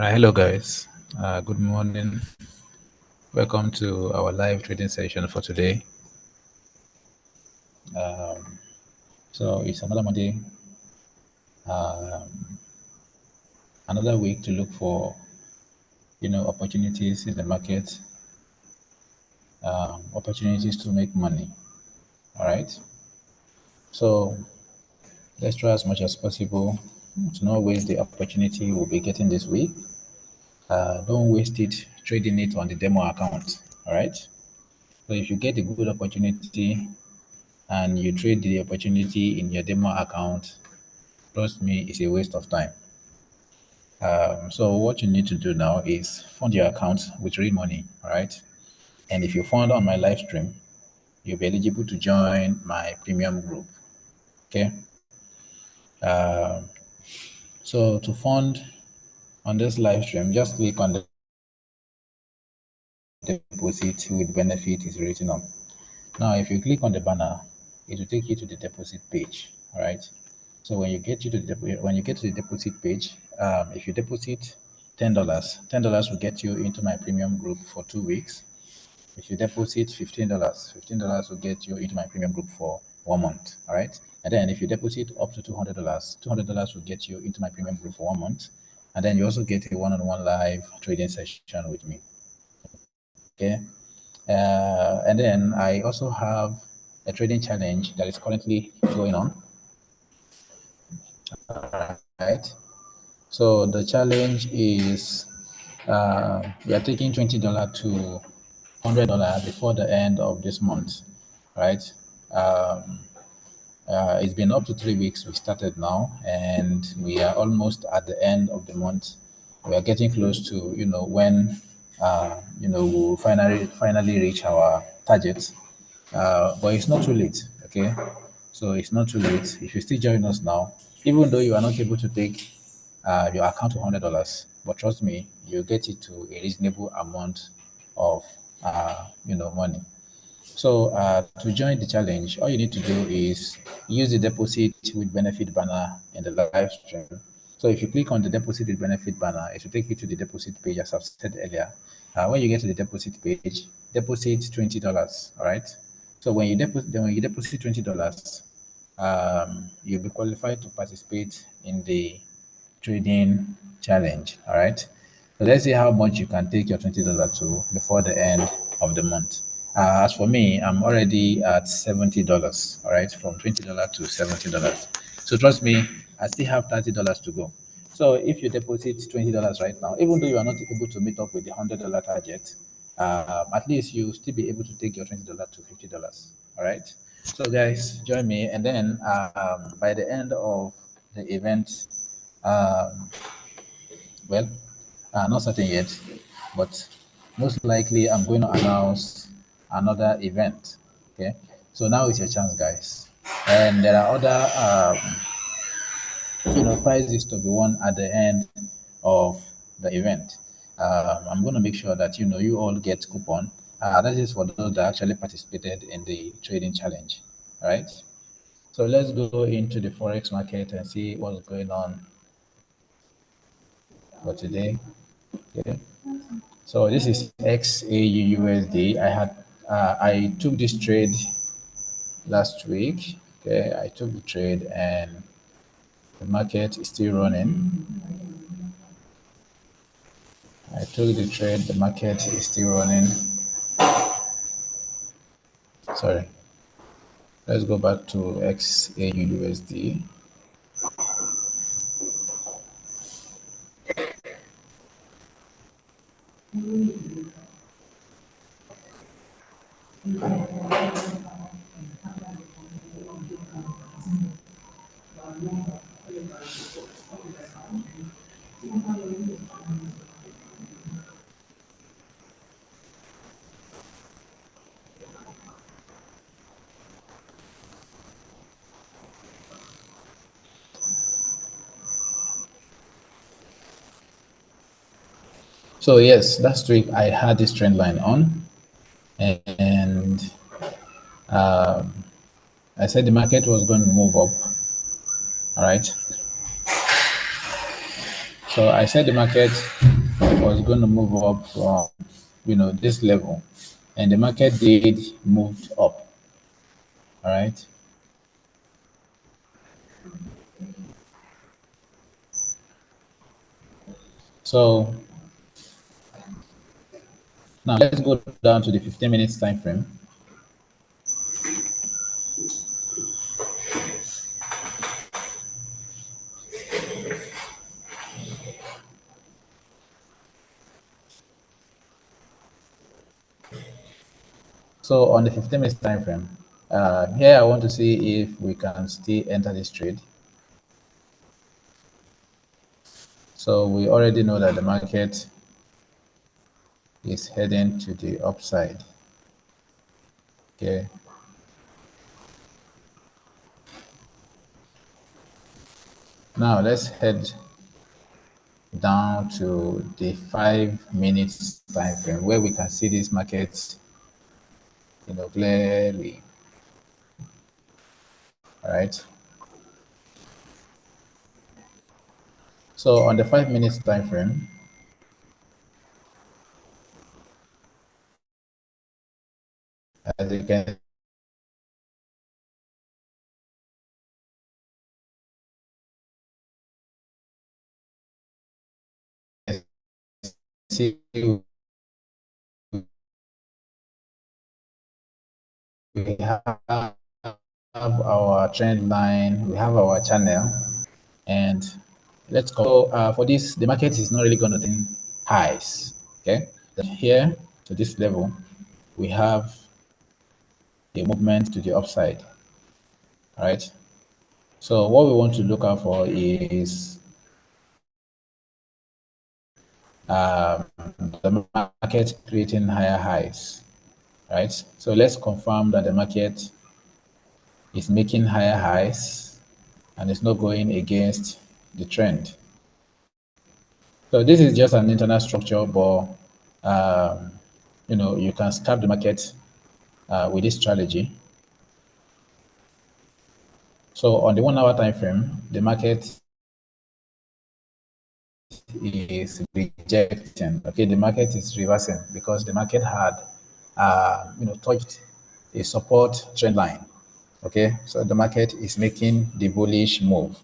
Hello guys. Good morning. Welcome to our live trading session for today. So it's another Monday, um, another week to look for opportunities in the market, opportunities to make money. All right. So let's try as much as possible to not waste the opportunity we'll be getting this week. Don't waste it trading it on the demo account. All right. So if you get a good opportunity and you trade the opportunity in your demo account, trust me, it's a waste of time. So what you need to do now is fund your account with real money, all right? And if you fund on my live stream, you'll be eligible to join my premium group, okay? Um, so to fund on this live stream, just click on the deposit with benefit is written on. Now, if you click on the banner, it will take you to the deposit page, all right? So when you get to the deposit page, if you deposit $10 will get you into my premium group for 2 weeks. If you deposit $15 will get you into my premium group for 1 month. All right. And then if you deposit up to $200 will get you into my premium group for 1 month. And then you also get a one-on-one live trading session with me. Okay. And then I also have a trading challenge that is currently going on. Right. So the challenge is we are taking $20 to $100 before the end of this month, right? Um, it's been up to 3 weeks. We started now, and we are almost at the end of the month. We are getting close to when we'll finally reach our target. But it's not too late, okay? So it's not too late. If you still join us now, even though you are not able to take your account to $100, but trust me, you get it to a reasonable amount of money. So to join the challenge, all you need to do is use the deposit with benefit banner in the live stream. So if you click on the deposit with benefit banner, it will take you to the deposit page, as I've said earlier. When you get to the deposit page, deposit $20. All right. So when you deposit $20, you'll be qualified to participate in the trading challenge. All right. So let's see how much you can take your $20 to before the end of the month. As for me, I'm already at $70. All right, from $20 to $70. So trust me, I still have $30 to go. So if you deposit $20 right now, even though you are not able to meet up with the $100 target, at least you still be able to take your $20 to $50. All right. So guys, join me, and then by the end of the event, um, well, not certain yet, but most likely I'm going to announce another event. Okay, so now is your chance, guys, and there are other prizes to be won at the end of the event. I'm going to make sure that you all get coupon. That is for those that actually participated in the trading challenge. All right. So let's go into the forex market and see what's going on for today. Okay. So this is XAUUSD. I took this trade last week. Okay, I took the trade and the market is still running. I took the trade, the market is still running. Sorry. Let's go back to XAUUSD. So yes, last week I had this trend line on, and I said the market was going to move up. All right. So I said the market was going to move up from, this level, and the market did moved up. All right. So now let's go down to the 15 minutes time frame. So on the 15 minutes time frame, here I want to see if we can still enter this trade. So we already know that the market is heading to the upside. Okay. Now let's head down to the 5 minutes time frame where we can see this market, clearly. All right. So on the 5 minutes time frame, as you can see, we have our trend line, we have our channel, and let's go. For this, the market is not really going to do highs. Okay, here to this level, we have a movement to the upside. All right. So what we want to look out for is the market creating higher highs. Right. So let's confirm that the market is making higher highs and it's not going against the trend. So this is just an internal structure, but you can scalp the market with this strategy. So on the 1 hour time frame, the market is rejecting. Okay, the market is reversing because the market had, touched a support trend line. Okay, so the market is making the bullish move.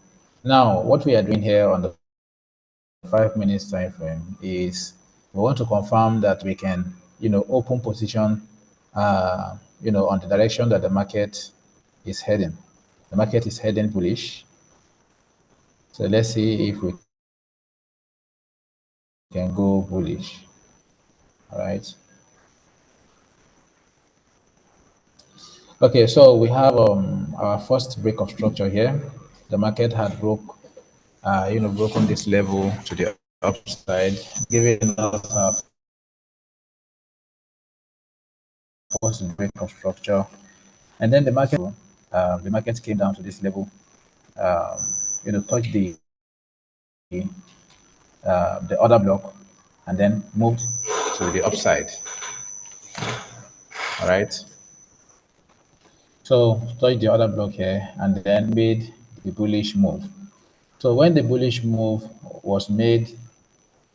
Now, what we are doing here on the 5 minutes time frame is we want to confirm that we can, open position, on the direction that the market is heading. The market is heading bullish. So let's see if we can go bullish. All right. Okay, so we have our first break of structure here. The market had broken this level to the upside, giving us our first break of structure, and then the market came down to this level, um, touched the other block, and then moved to the upside. All right. So touch the other block here and then made the bullish move. So when the bullish move was made,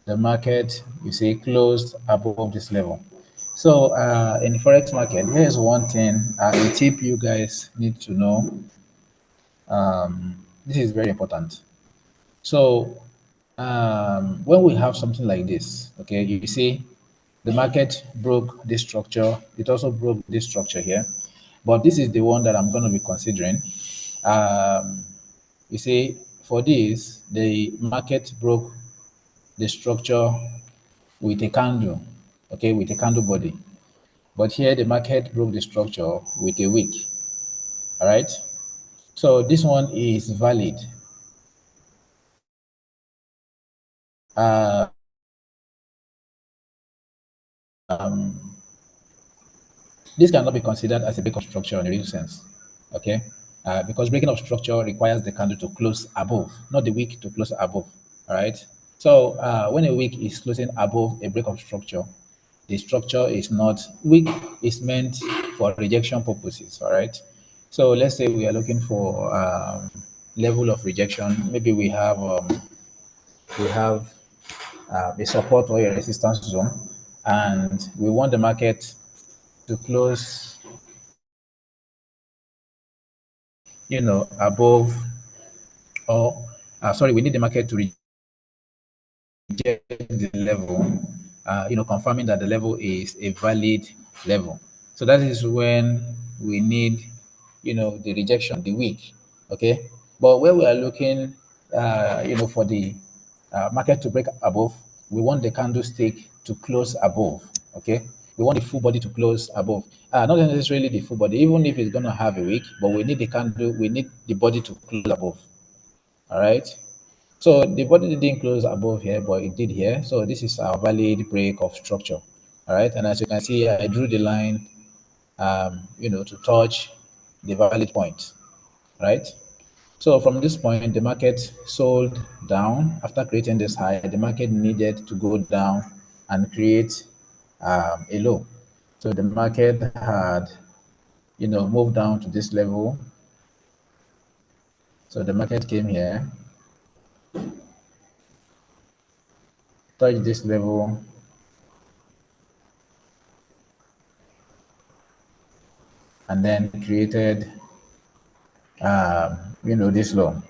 the market, closed above this level. So in the forex market, here's one thing, a tip you guys need to know. This is very important. So when we have something like this, okay, you see the market broke this structure. It also broke this structure here. But this is the one that I'm going to be considering. Um, for this, the market broke the structure with a candle, okay, with a candle body. But here the market broke the structure with a wick, all right? So this one is valid. Uh, this cannot be considered as a break of structure in a real sense, okay? Because breaking of structure requires the candle to close above, not the wick to close above, all right? So when a wick is closing above a break of structure, the structure is not wick is meant for rejection purposes, all right? So let's say we are looking for level of rejection. Maybe we have we have a support or a resistance zone, and we want the market to close, above, or sorry, we need the market to reject the level, confirming that the level is a valid level. So that is when we need, the rejection, the weak. Okay. But where we are looking, for the market to break above, we want the candlestick to close above. Okay. We want the full body to close above. Not necessarily the full body, even if it's going to have a wick, but we need the candle, we need the body to close above. All right. So the body didn't close above here, but it did here. So this is our valid break of structure. All right. And as you can see, I drew the line, to touch the valid point. Right. So from this point, the market sold down. After creating this high, the market needed to go down and create a low. So the market had, moved down to this level. So the market came here, touched this level, and then created, this low.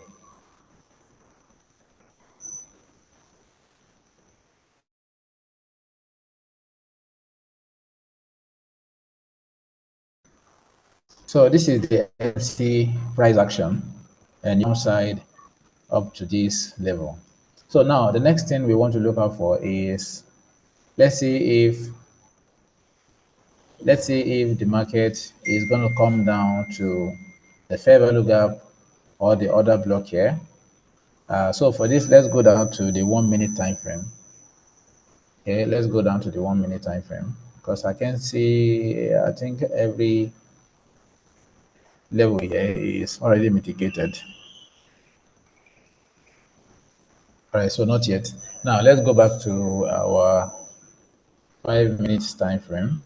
So this is the FC price action and downside up to this level. So now the next thing we want to look out for is, let's see if the market is going to come down to the fair value gap or the other block here. So for this, let's go down to the 1 minute time frame. Okay, let's go down to the 1 minute time frame, because I can see, I think every level here is already mitigated. All right, so not yet. Now let's go back to our 5 minutes time frame.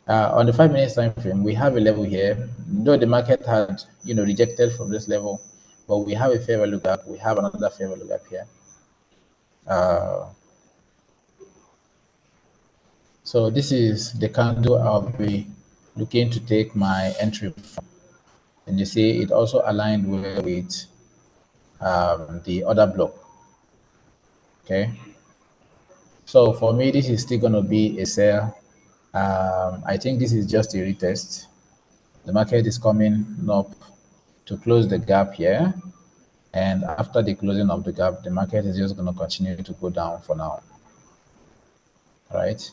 On the 5 minutes time frame, we have a level here. Though the market had, rejected from this level, but we have a fair value gap. We have another fair value gap here. So this is the candle I'll be looking to take my entry from. And you see it also aligned with the other block. Okay. So for me, this is still going to be a sell. I think this is just a retest. The market is coming up to close the gap here. And after the closing of the gap, the market is just going to continue to go down for now. All right.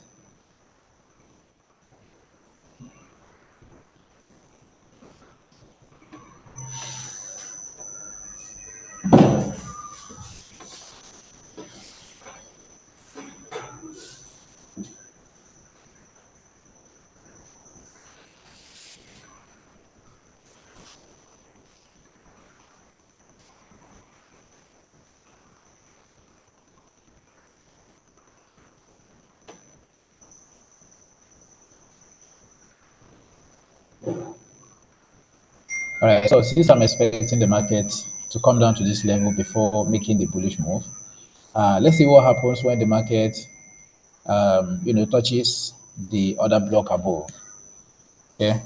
All right. So since I'm expecting the market to come down to this level before making the bullish move, let's see what happens when the market, touches the other block above. Okay.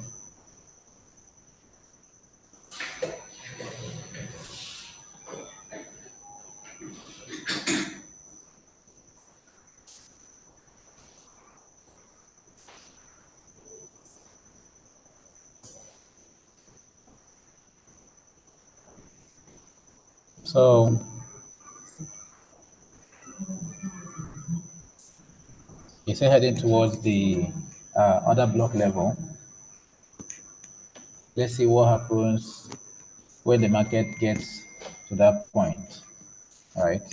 So it's heading towards the other block level. Let's see what happens when the market gets to that point. All right.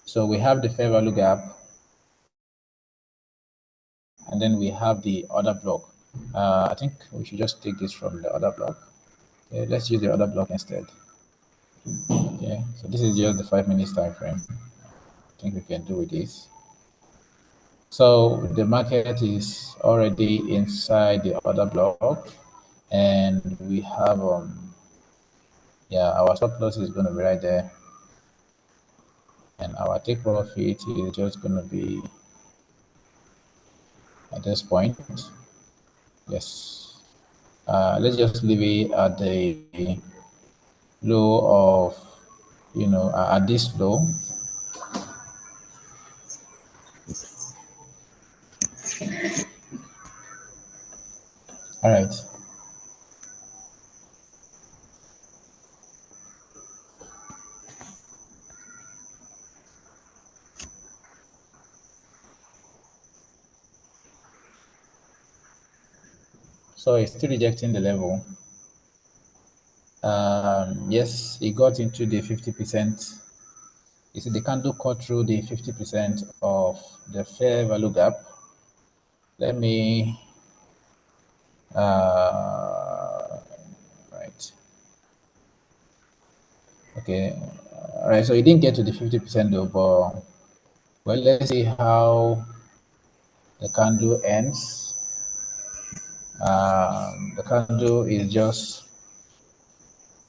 So we have the fair value gap, and then we have the other block. I think we should just take this from the other block. Okay, let's use the other block instead. Okay, so this is just the 5 minutes time frame. I think we can do with this. So the market is already inside the other block, and we have yeah, our stop loss is going to be right there, and our take profit is just going to be at this point. Yes. Let's just leave it at the low of, at this low. All right. So it's still rejecting the level. Yes, it got into the 50%. You see, the candle cut through the 50% of the fair value gap. Let me, right. Okay. All right. So it didn't get to the 50% though, but well, let's see how the candle ends. The candle is just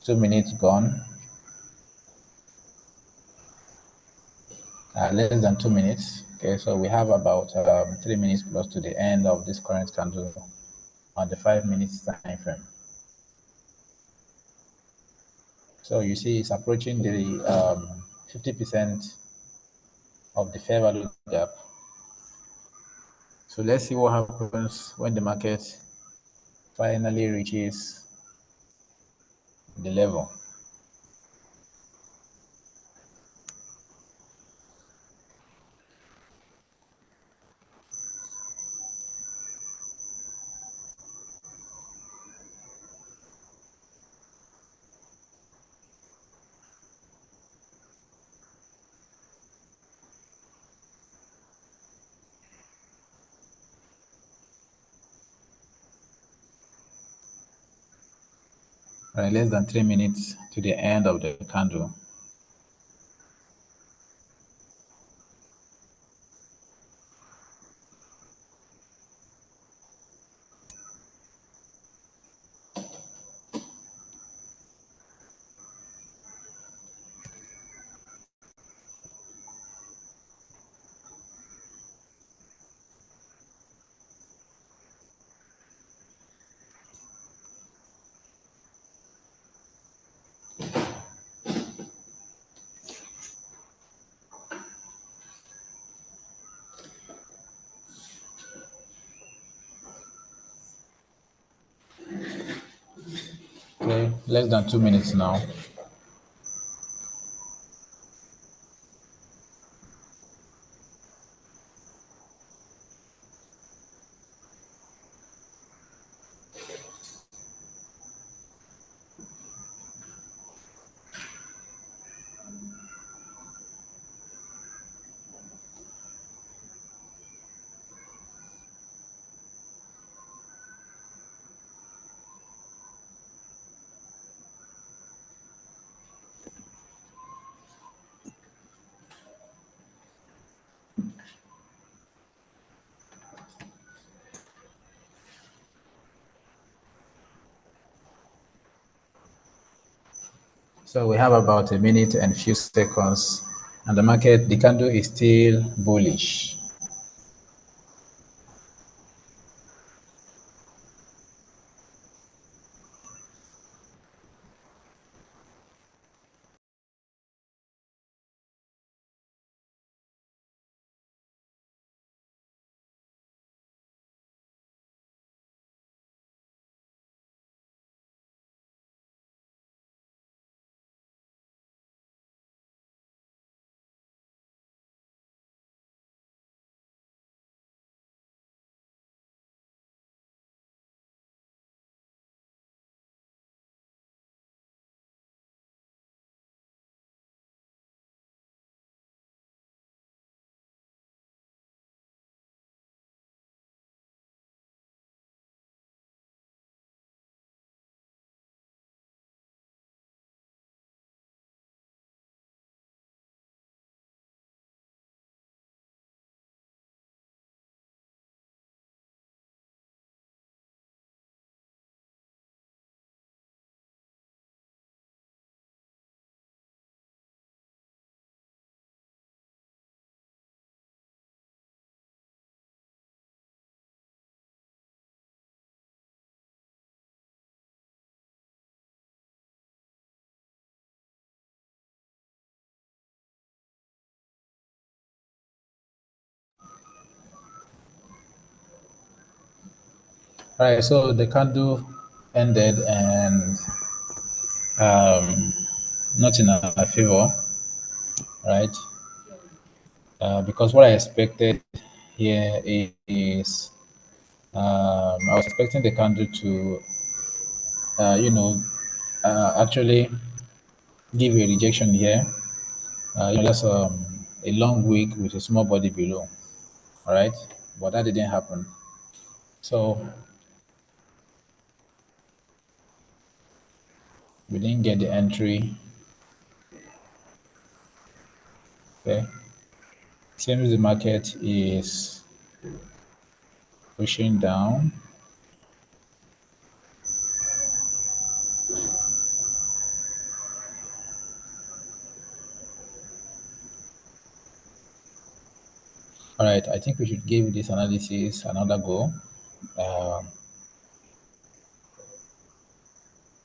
2 minutes gone, less than 2 minutes. Okay, so we have about 3 minutes plus to the end of this current candle on the 5 minutes time frame. So you see, it's approaching the 50% of the fair value gap. So let's see what happens when the market finally reaches the level. Right, less than 3 minutes to the end of the candle. Okay, less than 2 minutes now. So we have about a minute and few seconds, and the market, the candle is still bullish. All right, so the candle ended and not in our favor, right? Because what I expected here is I was expecting the candle to, you know, actually give a rejection here. That's a long wick with a small body below, all right? But that didn't happen. So we didn't get the entry. Okay. Seems the market is pushing down. All right, I think we should give this analysis another go. Um,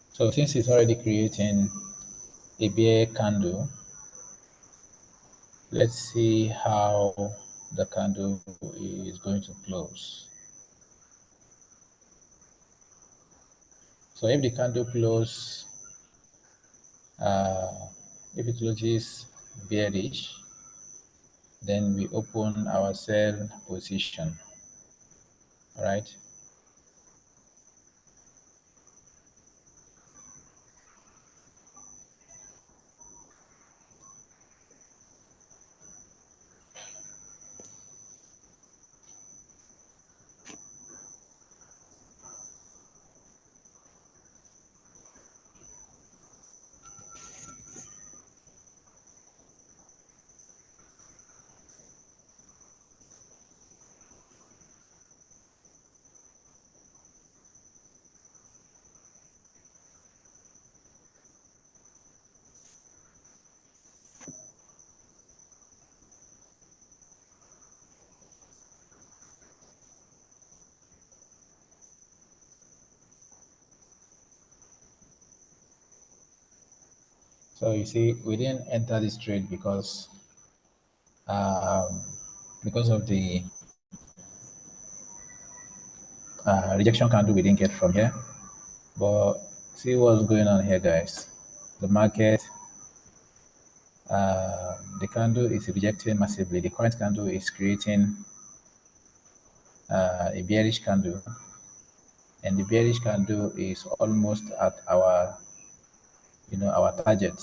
so since it's already creating a bear candle, let's see how the candle is going to close. So if the candle close, uh, if it closes bearish, then we open our sell position. All right. So you see, we didn't enter this trade um, because of the rejection candle we didn't get from here. But see what's going on here, guys. The market, the candle is rejecting massively. The current candle is creating a bearish candle, and the bearish candle is almost at our, our target.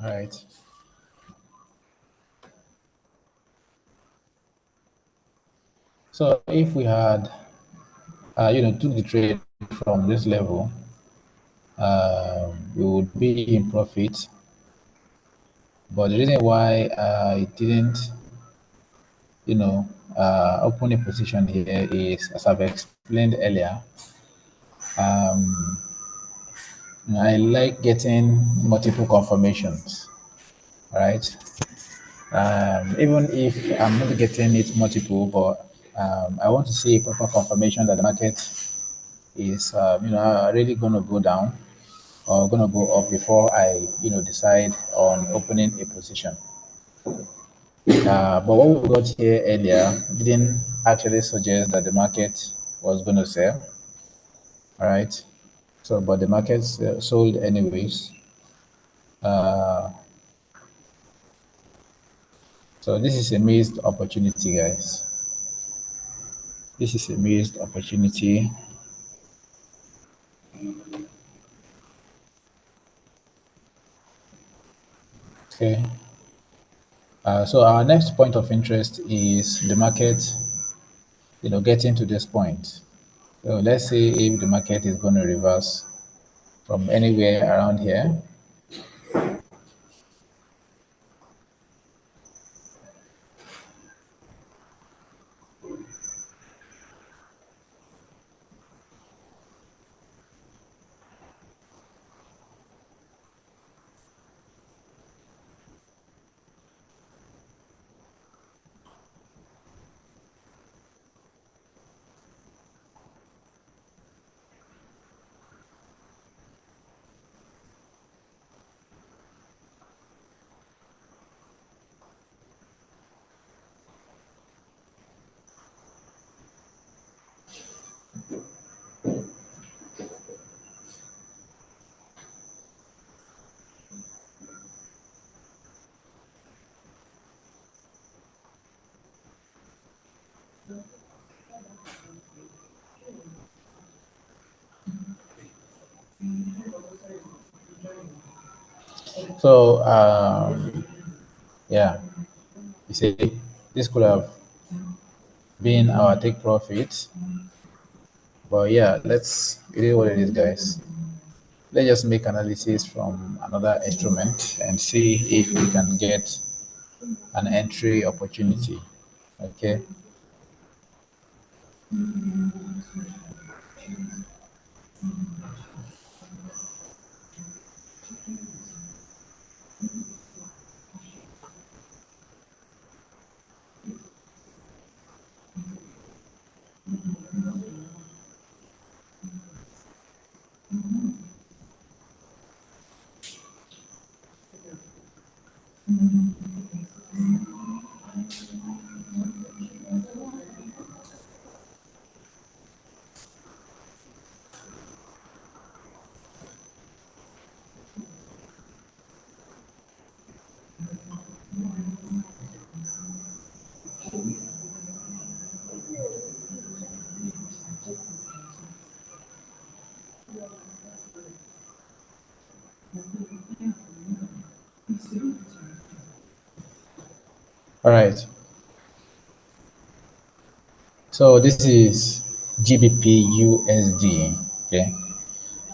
All right. So if we had, took the trade from this level, we would be in profit. But the reason why I didn't, open a position here is, as I've explained earlier, um, I like getting multiple confirmations, right? Even if I'm not getting it multiple, but I want to see a proper confirmation that the market is, really going to go down or going to go up before I, decide on opening a position. But what we got here earlier didn't actually suggest that the market was going to sell. All right. So, but the market sold anyways. Uh, so this is a missed opportunity, guys. This is a missed opportunity. Okay. So our next point of interest is the market, getting to this point. So let's say if the market is going to reverse from anywhere around here. So yeah, you see, this could have been our take profit, but yeah, it is what it is, guys. Let's just make analysis from another instrument and see if we can get an entry opportunity. Okay. All right. So this is GBP USD. Okay.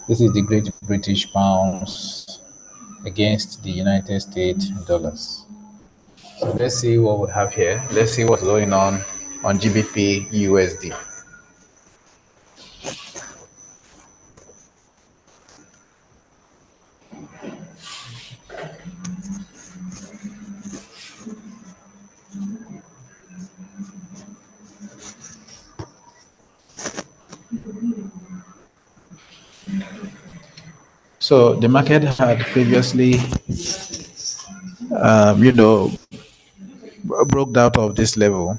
This is the Great British Pounds against the United States dollars. So let's see what we have here. Let's see what's going on GBP USD. So the market had previously, um, you know, broke out of this level.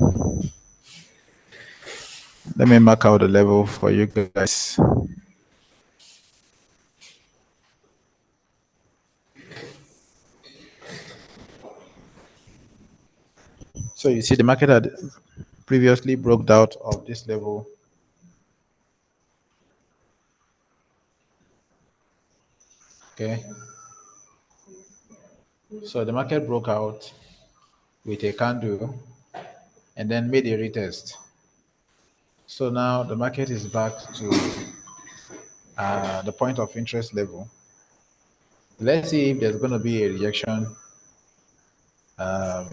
Let me mark out the level for you guys. So you see the market had previously broke out of this level. Okay. So the market broke out with a candle and then made a retest. So now the market is back to the point of interest level. Let's see if there's going to be a rejection.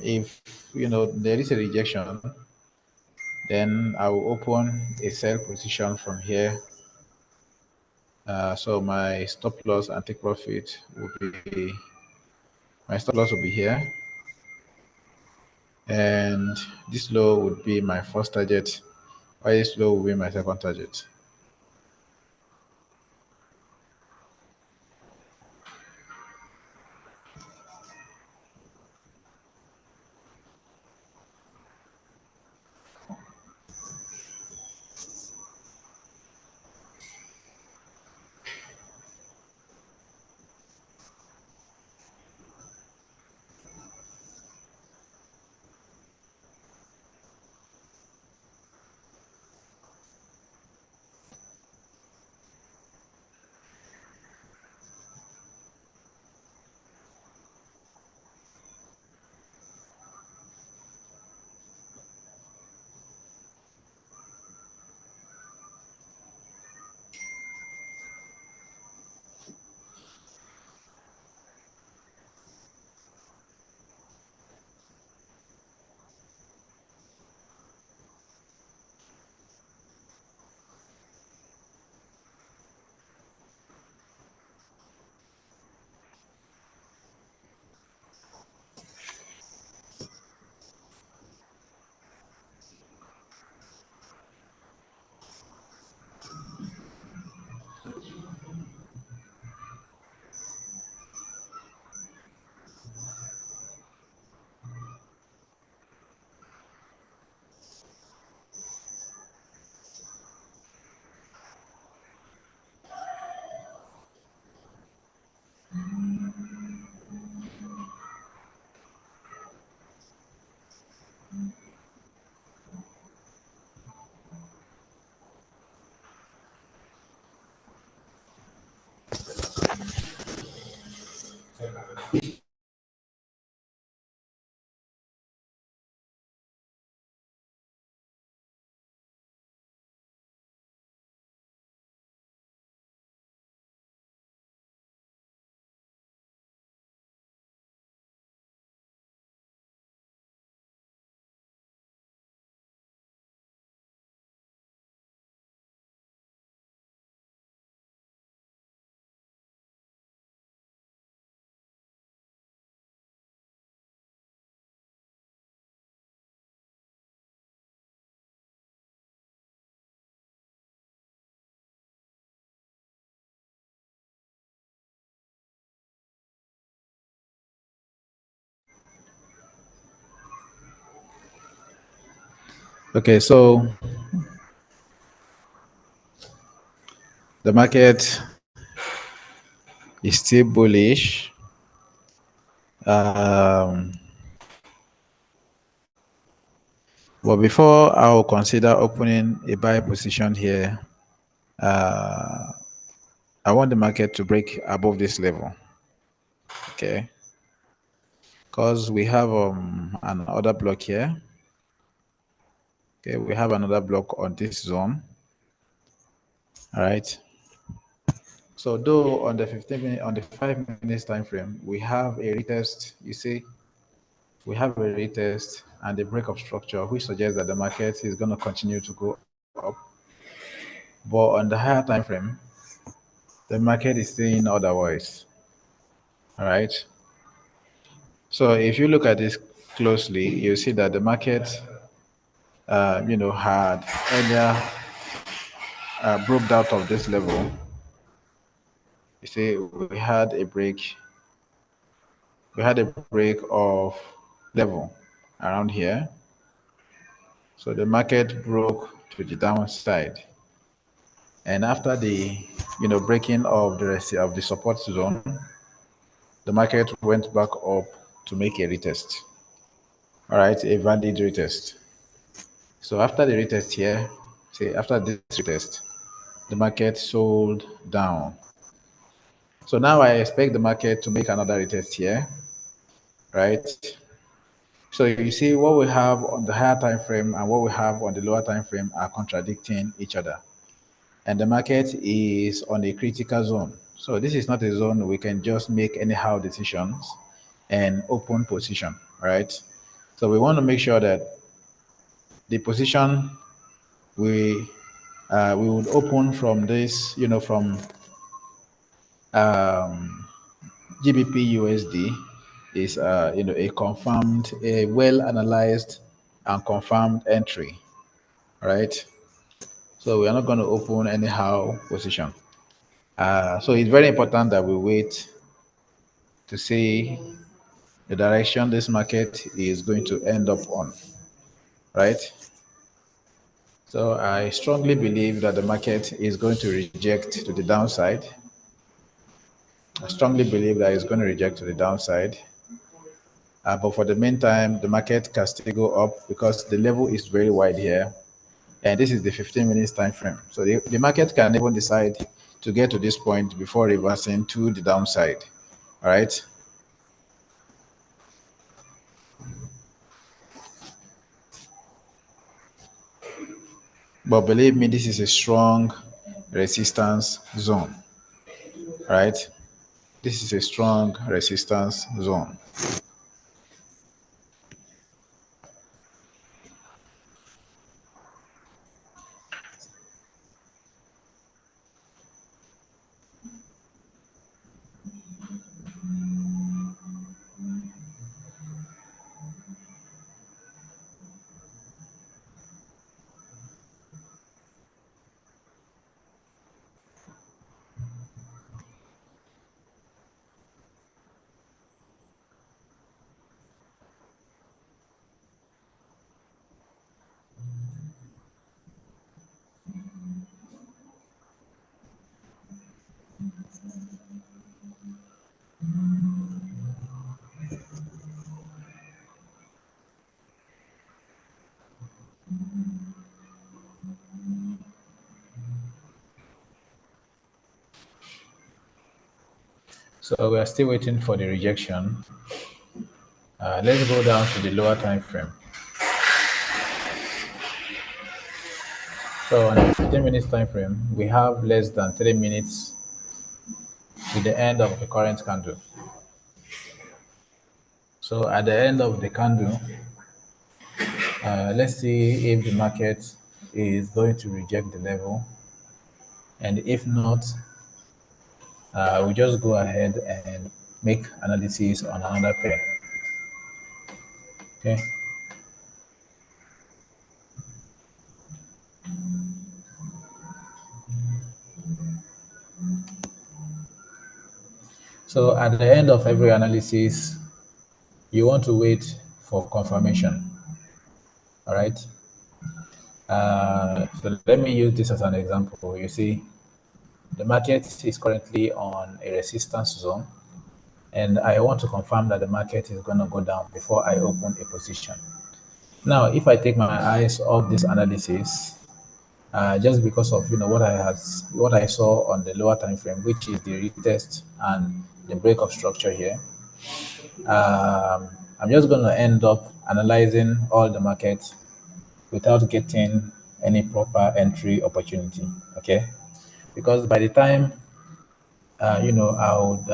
If there is a rejection, then I will open a sell position from here. So my stop loss will be here, and this low would be my first target, or this low will be my second target. Okay, so the market is still bullish. Um, but before I will consider opening a buy position here, uh, I want the market to break above this level. Okay, because we have another block here. Okay, we have another block on this zone. All right. So though on the 15 minute, on the 5 minutes time frame, we have a retest. You see, we have a retest and a break of structure, which suggests that the market is going to continue to go up. But on the higher time frame, the market is saying otherwise. All right. So if you look at this closely, you see that the market, had earlier broke out of this level. You see, we had a break of level around here. So the market broke to the downside. And after the breaking of the rest of the support zone, the market went back up to make a retest. All right, a valid retest. So after the retest here, say after this retest, the market sold down. So now I expect the market to make another retest here, right? So you see what we have on the higher time frame and what we have on the lower time frame are contradicting each other. And the market is on a critical zone. So this is not a zone we can just make anyhow decisions and open position, right? So we want to make sure that the position we we would open from this, from GBP USD is, a confirmed, a well analyzed and confirmed entry, right? So we are not going to open anyhow position. So it's very important that we wait to see the direction this market is going to end up on, right? So I strongly believe that the market is going to reject to the downside. I strongly believe that it's going to reject to the downside. But for the meantime, the market can still go up because the level is very wide here. And this is the 15 minutes time frame. So the market can even decide to get to this point before reversing to the downside. All right. But believe me, this is a strong resistance zone, right? This is a strong resistance zone. So we are still waiting for the rejection. Let's go down to the lower time frame. So on the 15 minutes time frame, we have less than 3 minutes to the end of the current candle. So at the end of the candle, let's see if the market is going to reject the level. And if not, we just go ahead and make analysis on another pair. Okay. So at the end of every analysis, you want to wait for confirmation. All right. So let me use this as an example. You see, the market is currently on a resistance zone, and I want to confirm that the market is going to go down before I open a position. Now, if I take my eyes off this analysis, just because of what I saw on the lower time frame, which is the retest and the break of structure here, I'm just going to end up analyzing all the markets without getting any proper entry opportunity. Okay, because by the time I would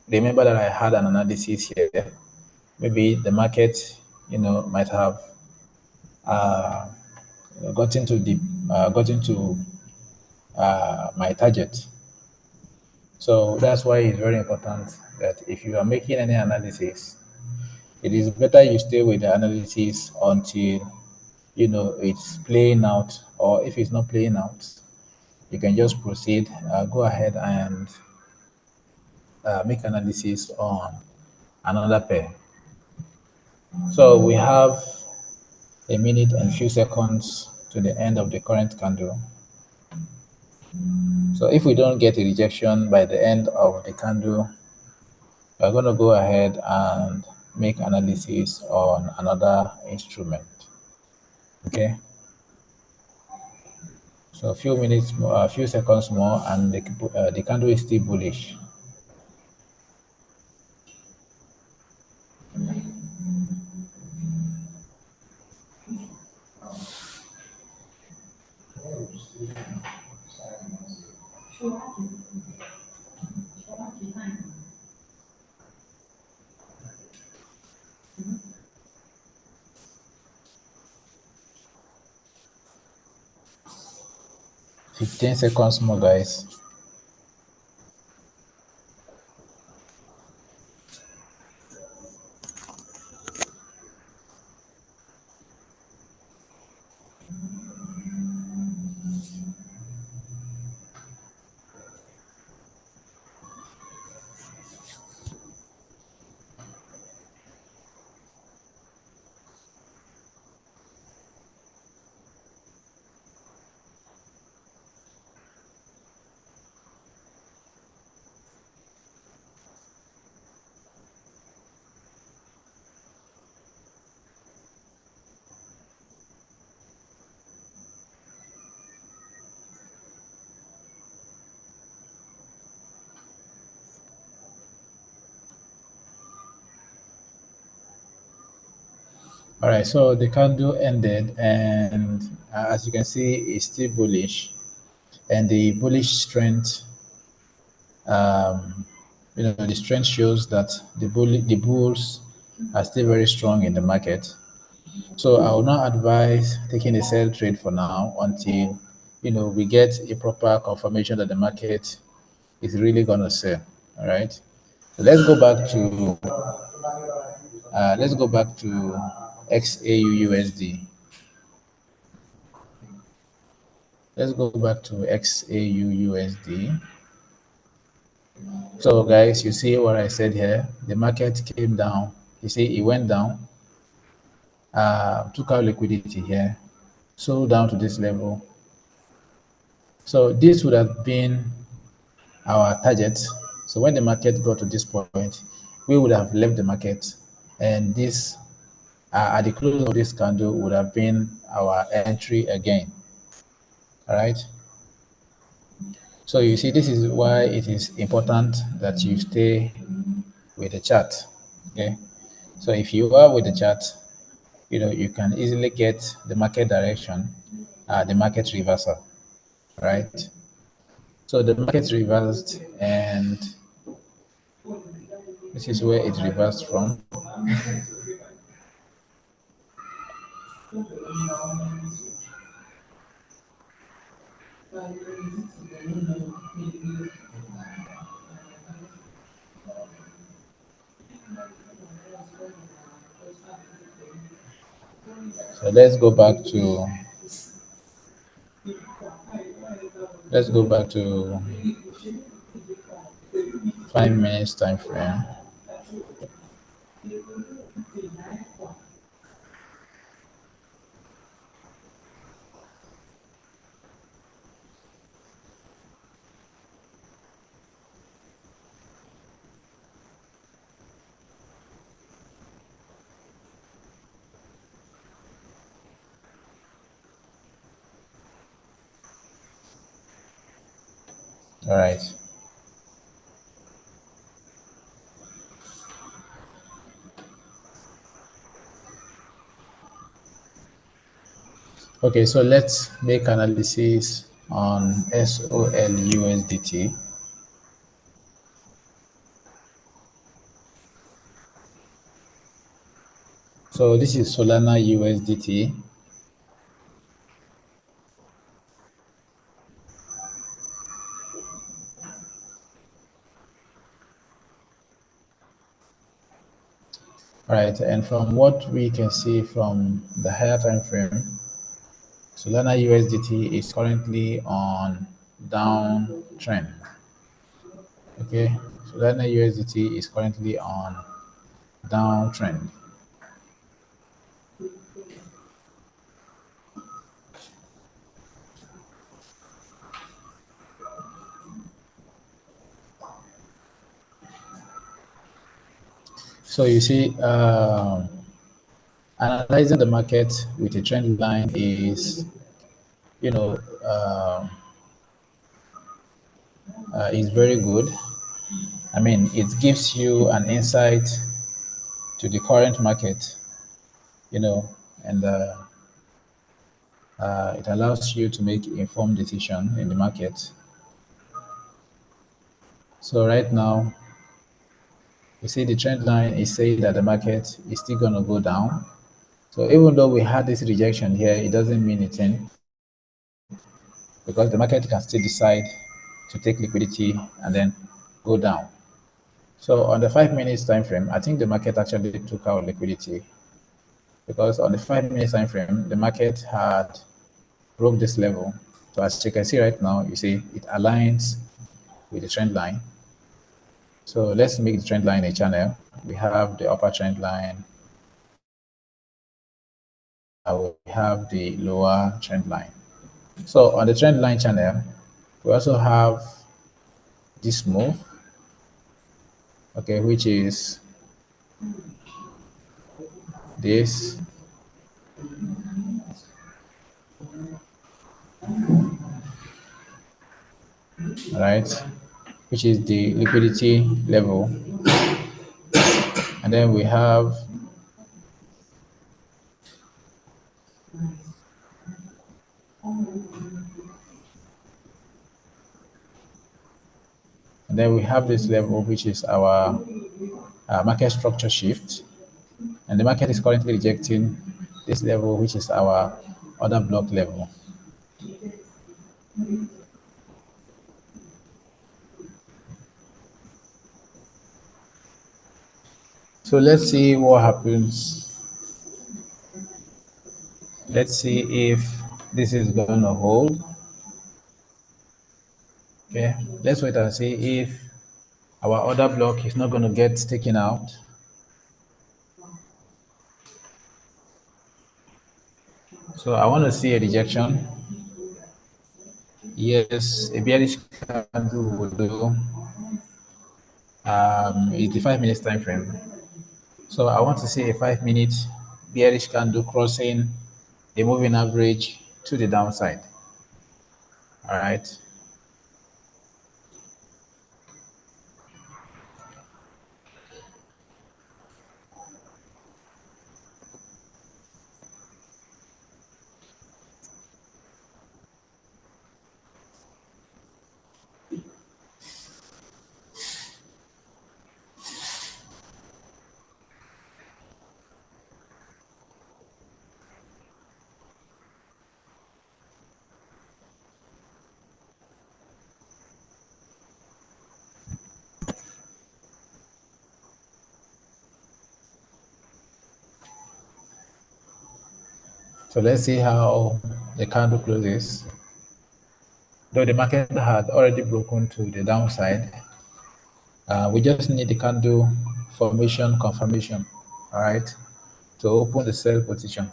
remember that I had an analysis here, maybe the market might have uh, gotten to the gotten to my target. So that's why it's very important that if you are making any analysis, it is better you stay with the analysis until it's playing out, or if it's not playing out, you can just proceed, go ahead and make analysis on another pair. So we have a minute and few seconds to the end of the current candle. So if we don't get a rejection by the end of the candle, we're going to go ahead and make analysis on another instrument. Okay. So a few minutes more, a few seconds more, and the candle is still bullish. Fifteen seconds more, guys. All right, so the candle ended, and as you can see, it's still bullish, and the bullish strength, um, the strength shows that the bulls are still very strong in the market. So I will not advise taking a sell trade for now until we get a proper confirmation that the market is really gonna sell. All right. So let's go back to XAUUSD. Let's go back to XAUUSD. So guys, you see what I said here. The market came down. You see, it went down, took out liquidity here, sold down to this level. So this would have been our target. So when the market got to this point, we would have left the market, and this at the close of this candle would have been our entry again. All right. So you see, this is why it is important that you stay with the chart. Okay. So if you are with the chart, you can easily get the market direction, the market reversal. Right. So the market reversed, and this is where it reversed from. So let's go back to 5 minutes time frame. All right. Okay, so let's make analysis on SOL USDT. So this is Solana USDT. Right, and from what we can see from the higher time frame, Solana USDT is currently on downtrend. Okay, Solana USDT is currently on downtrend. So you see, analyzing the market with a trend line is, you know, is very good. I mean, it gives you an insight to the current market, you know, and it allows you to make informed decision in the market. So right now, you see the trend line is saying that the market is still going to go down. So even though we had this rejection here, it doesn't mean anything because the market can still decide to take liquidity and then go down. So on the 5 minutes time frame, I think the market actually took out liquidity because on the 5 minutes time frame, the market had broke this level. So as you can see right now, you see it aligns with the trend line. So let's make the trend line a channel. We have the upper trend line. We have the lower trend line. So on the trend line channel, we also have this move, okay, which is this, right, which is the liquidity level. And then we have this level, which is our market structure shift. And the market is currently rejecting this level, which is our other block level. So let's see what happens. Let's see if this is going to hold. Okay, let's wait and see if our other block is not going to get taken out. So I want to see a rejection. Yes, a bearish candle will do. It's the 5 minutes time frame. So I want to see a 5 minute bearish candle crossing the moving average to the downside. All right. So let's see how the candle closes. Though the market had already broken to the downside, we just need the candle formation confirmation, all right, to open the sell position.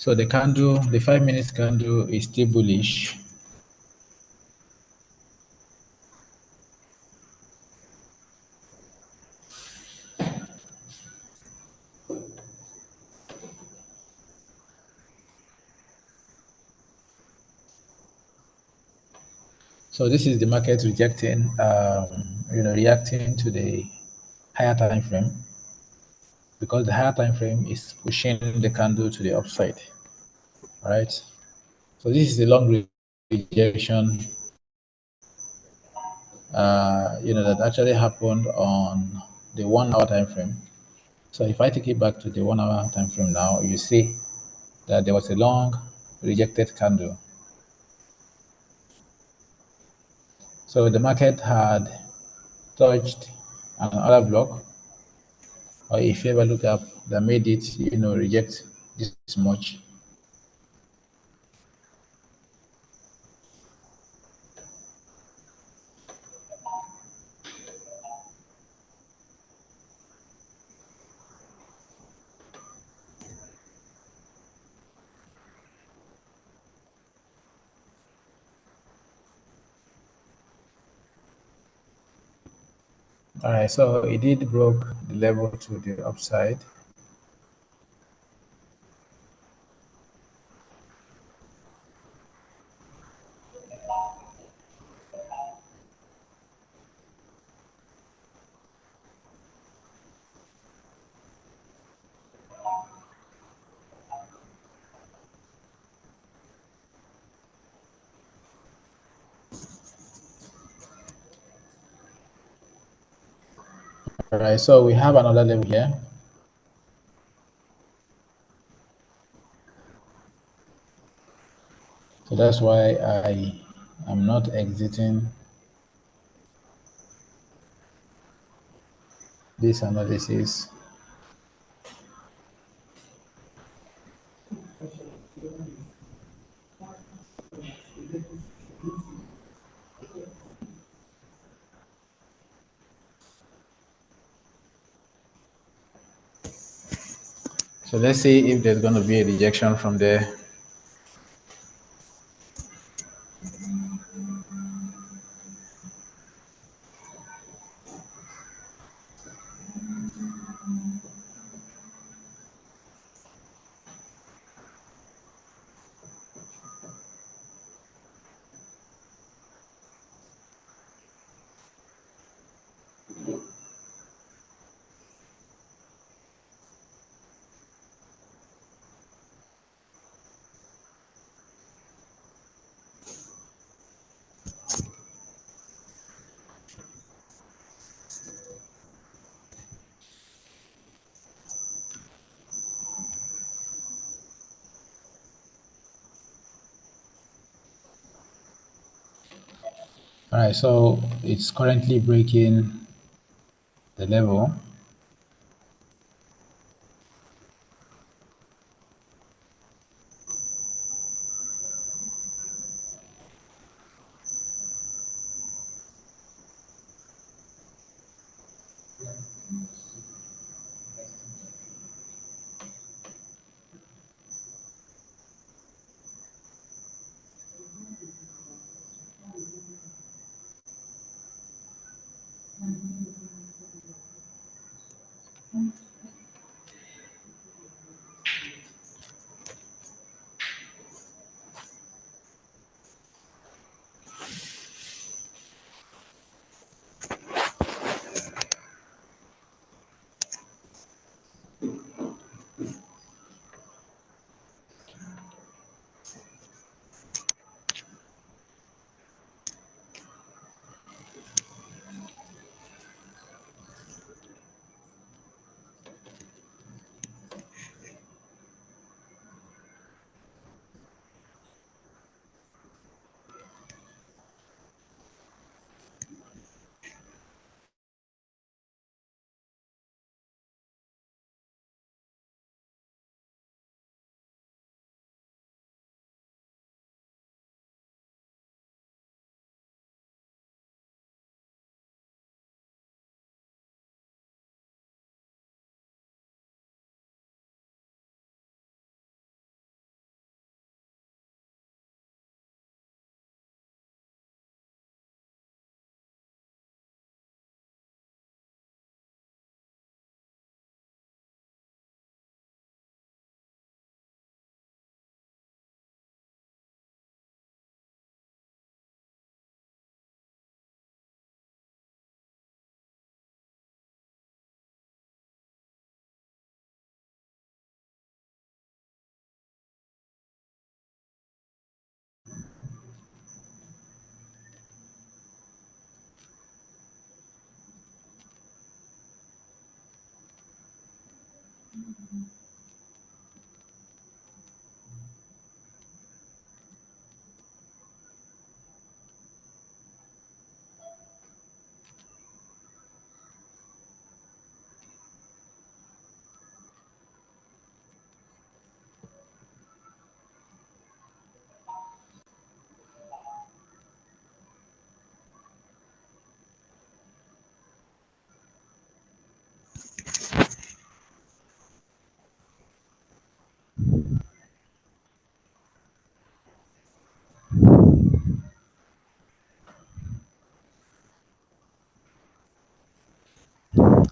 So the candle, the 5 minutes candle is still bullish. So this is the market rejecting, reacting to the higher time frame, because the higher time frame is pushing the candle to the upside. All right. So this is a long rejection, that actually happened on the 1 hour time frame. So if I take it back to the 1 hour time frame now, you see that there was a long rejected candle. So the market had touched another block, or if you ever look up, that made it, reject this much. All right, so it did broke the level to the upside. All right, so we have another level here. So that's why I am not exiting this analysis. So let's see if there's going to be a rejection from there. All right, so it's currently breaking the level.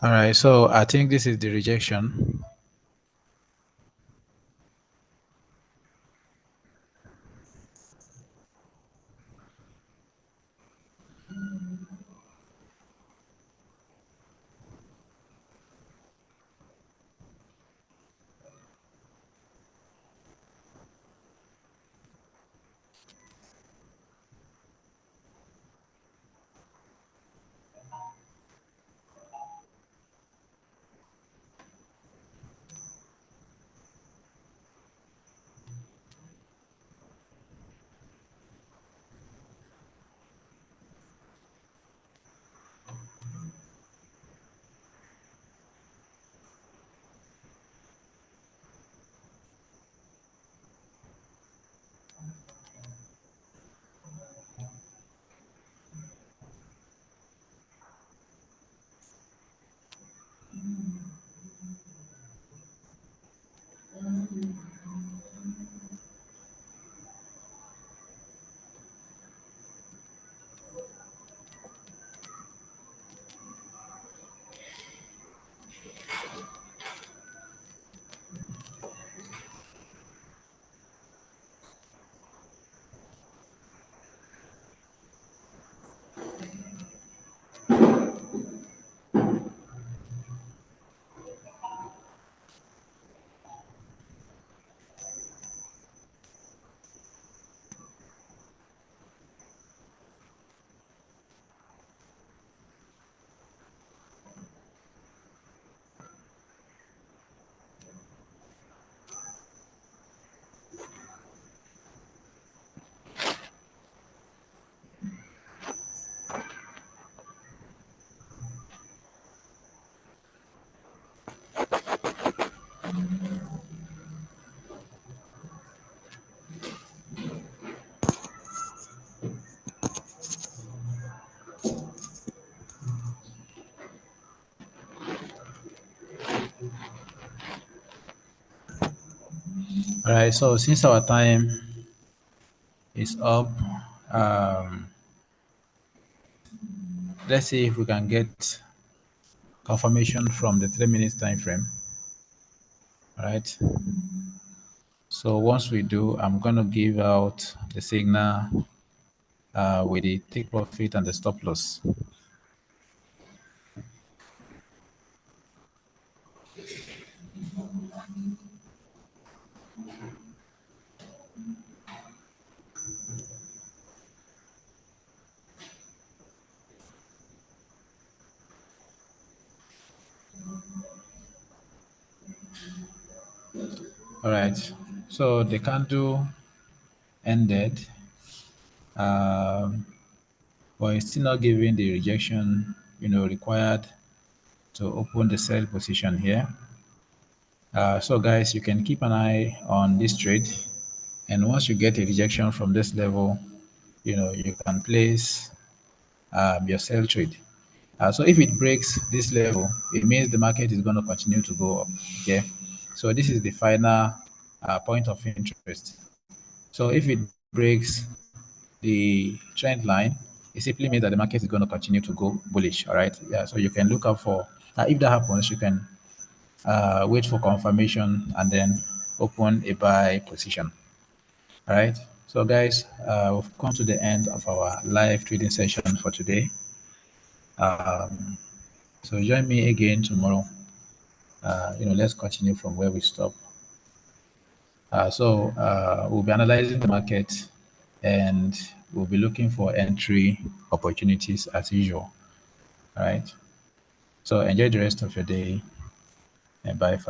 All right, so I think this is the rejection. All right, so since our time is up, um, let's see if we can get confirmation from the 3 minutes time frame. All right. So once we do, I'm going to give out the signal with the take profit and the stop loss. All right. So the candle ended, um, but it's still not giving the rejection, required to open the sell position here. So guys, you can keep an eye on this trade, and once you get a rejection from this level, you can place your sell trade. So if it breaks this level, it means the market is going to continue to go up. Okay, so this is the final point of interest. So if it breaks the trend line, it simply means that the market is going to continue to go bullish. All right, yeah. So you can look out for if that happens, you can wait for confirmation and then open a buy position. All right. So guys, we've come to the end of our live trading session for today. So join me again tomorrow. Let's continue from where we stop. We'll be analyzing the market and we'll be looking for entry opportunities as usual. All right. So enjoy the rest of your day and bye for